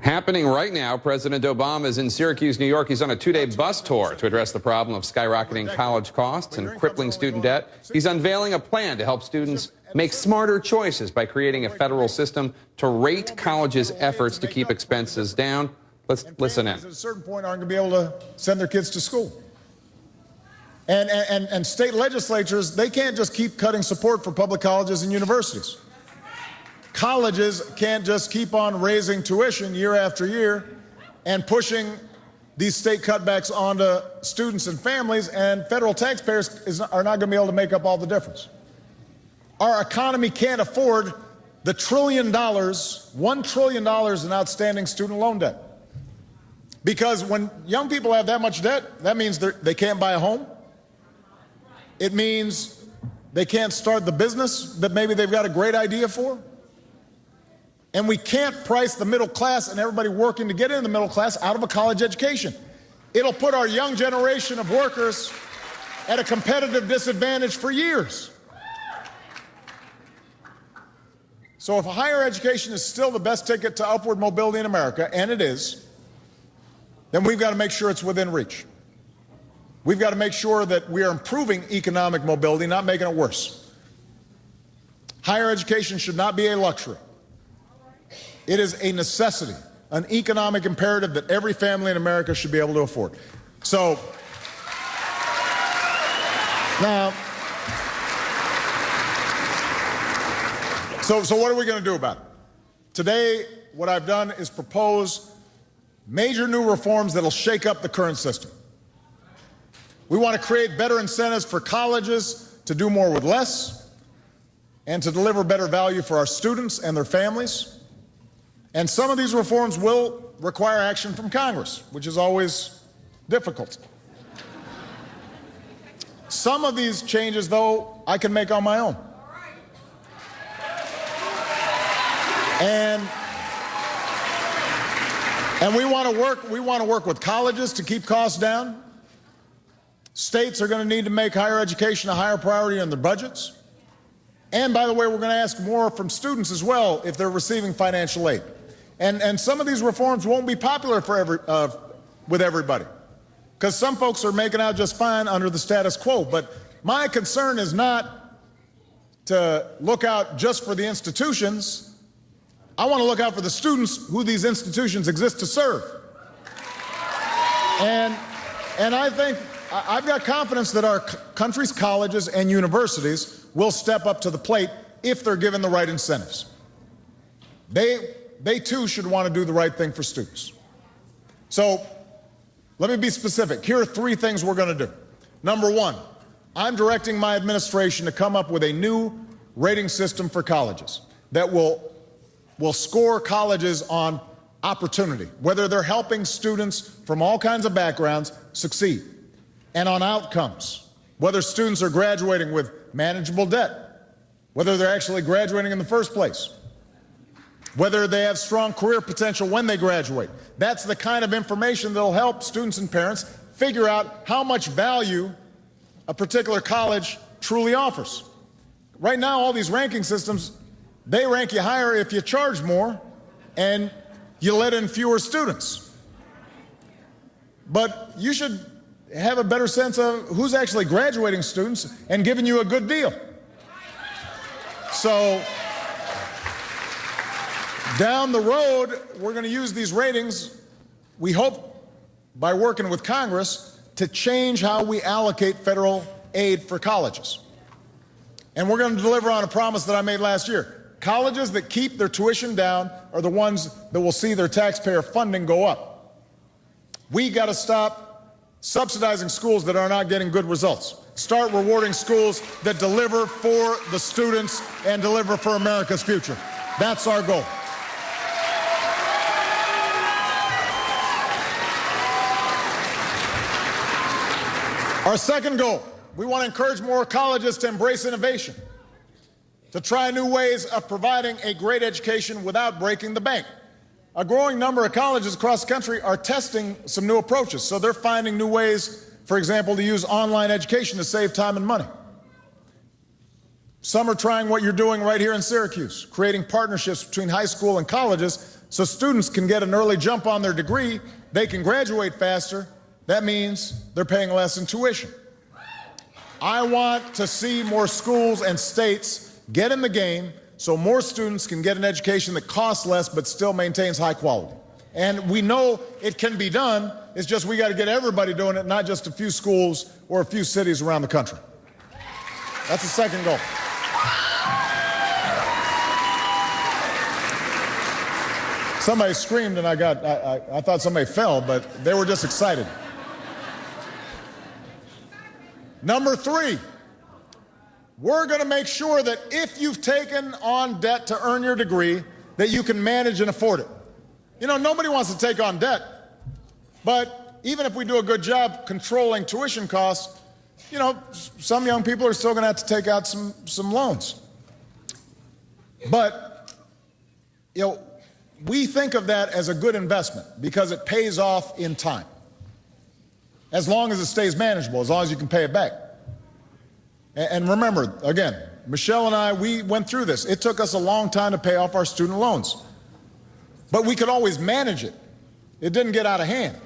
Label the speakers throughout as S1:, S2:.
S1: Happening right now, President Obama is in Syracuse, New York. He's on a two-day bus tour to address the problem of skyrocketing college costs and crippling student debt. He's unveiling a plan to help students make smarter choices by creating a federal system to rate colleges' efforts to keep expenses down. Let's listen in.
S2: At a certain point, aren't going to be able to send their kids to school. And state legislatures, they can't just keep cutting support for public colleges and universities. Colleges can't just keep on raising tuition year after year and pushing these state cutbacks onto students and families, and federal taxpayers are not going to be able to make up all the difference. Our economy can't afford the $1 trillion in outstanding student loan debt. Because when young people have that much debt, that means they can't buy a home. It means they can't start the business that maybe they've got a great idea for. And we can't price the middle class and everybody working to get into the middle class out of a college education. It'll put our young generation of workers at a competitive disadvantage for years. So if higher education is still the best ticket to upward mobility in America, and it is, then we've got to make sure it's within reach. We've got to make sure that we are improving economic mobility, not making it worse. Higher education should not be a luxury. It is a necessity, an economic imperative that every family in America should be able to afford. So, now, so what are we going to do about it? Today, what I've done is propose major new reforms that'll shake up the current system. We want to create better incentives for colleges to do more with less and to deliver better value for our students and their families. And some of these reforms will require action from Congress, which is always difficult. Some of these changes, though, I can make on my own. And we want to work with colleges to keep costs down. States are going to need to make higher education a higher priority in their budgets. And by the way, we're going to ask more from students as well if they're receiving financial aid. And some of these reforms won't be popular with everybody, because some folks are making out just fine under the status quo. But my concern is not to look out just for the institutions. I want to look out for the students who these institutions exist to serve. And I think I've got confidence that our country's colleges and universities will step up to the plate if they're given the right incentives. They too should want to do the right thing for students. So let me be specific. Here are three things we're going to do. Number one, I'm directing my administration to come up with a new rating system for colleges that will score colleges on opportunity, whether they're helping students from all kinds of backgrounds succeed, and on outcomes, whether students are graduating with manageable debt, whether they're actually graduating in the first place, whether they have strong career potential when they graduate. That's the kind of information that'll help students and parents figure out how much value a particular college truly offers. Right now, all these ranking systems, they rank you higher if you charge more and you let in fewer students. But you should have a better sense of who's actually graduating students and giving you a good deal. So down the road, we're going to use these ratings, we hope, by working with Congress, to change how we allocate federal aid for colleges. And we're going to deliver on a promise that I made last year. Colleges that keep their tuition down are the ones that will see their taxpayer funding go up. We got to stop subsidizing schools that are not getting good results. Start rewarding schools that deliver for the students and deliver for America's future. That's our goal. Our second goal, we want to encourage more colleges to embrace innovation, to try new ways of providing a great education without breaking the bank. A growing number of colleges across the country are testing some new approaches, so they're finding new ways, for example, to use online education to save time and money. Some are trying what you're doing right here in Syracuse, creating partnerships between high school and colleges so students can get an early jump on their degree. They can graduate faster. That means they're paying less in tuition. I want to see more schools and states get in the game so more students can get an education that costs less but still maintains high quality. And we know it can be done. It's just we got to get everybody doing it, not just a few schools or a few cities around the country. That's the second goal. Somebody screamed and I thought somebody fell, but they were just excited. Number 3, we're going to make sure that if you've taken on debt to earn your degree, that you can manage and afford it. You know, nobody wants to take on debt, but even if we do a good job controlling tuition costs, you know, some young people are still going to have to take out some loans. But, you know, we think of that as a good investment because it pays off in time. As long as it stays manageable, as long as you can pay it back. And remember, again, Michelle and I, we went through this. It took us a long time to pay off our student loans. But we could always manage it. It didn't get out of hand.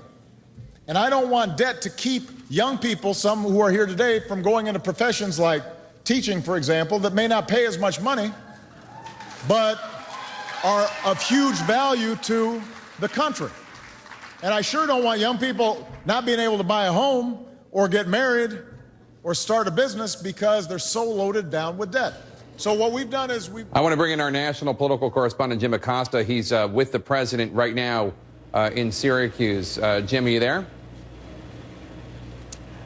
S2: And I don't want debt to keep young people, some who are here today, from going into professions like teaching, for example, that may not pay as much money, but are of huge value to the country. And I sure don't want young people not being able to buy a home or get married or start a business because they're so loaded down with debt. So what we've done is I
S1: want to bring in our national political correspondent, Jim Acosta. He's with the president right now in Syracuse. Jim, are you there?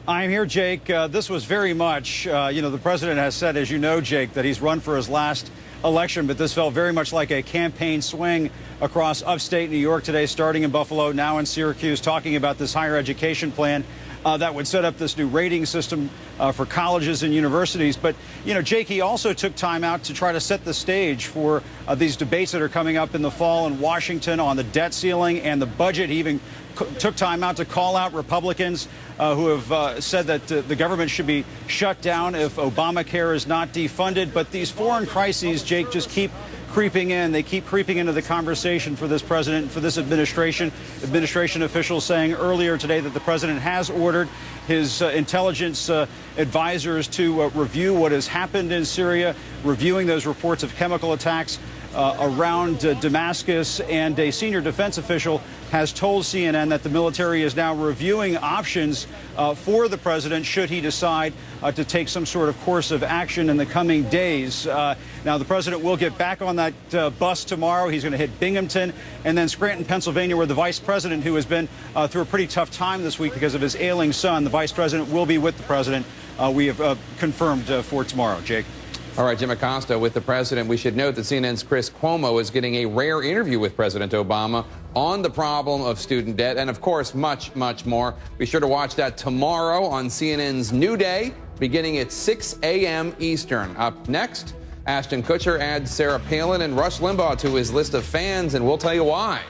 S3: I'm here, Jake. This was very much, the president has said, as you know, Jake, that he's run for his last election, but this felt very much like a campaign swing across upstate New York today, starting in Buffalo, now in Syracuse, talking about this higher education plan that would set up this new rating system for colleges and universities. But, Jake, he also took time out to try to set the stage for these debates that are coming up in the fall in Washington on the debt ceiling and the budget. He even took time out to call out Republicans who have said that the government should be shut down if Obamacare is not defunded. But these foreign crises, Jake, just keep creeping in. They keep creeping into the conversation for this president, for this administration. Administration officials saying earlier today that the president has ordered his intelligence advisors to review what has happened in Syria, reviewing those reports of chemical attacks around Damascus, and a senior defense official has told CNN that the military is now reviewing options for the president should he decide to take some sort of course of action in the coming days. Now, the president will get back on that bus tomorrow. He's going to hit Binghamton and then Scranton, Pennsylvania, where the vice president, who has been through a pretty tough time this week because of his ailing son, the vice president will be with the president. We have confirmed for tomorrow. Jake.
S1: All right, Jim Acosta with the president. We should note that CNN's Chris Cuomo is getting a rare interview with President Obama on the problem of student debt and, of course, much, much more. Be sure to watch that tomorrow on CNN's New Day, beginning at 6 a.m. Eastern. Up next, Ashton Kutcher adds Sarah Palin and Rush Limbaugh to his list of fans, and we'll tell you why.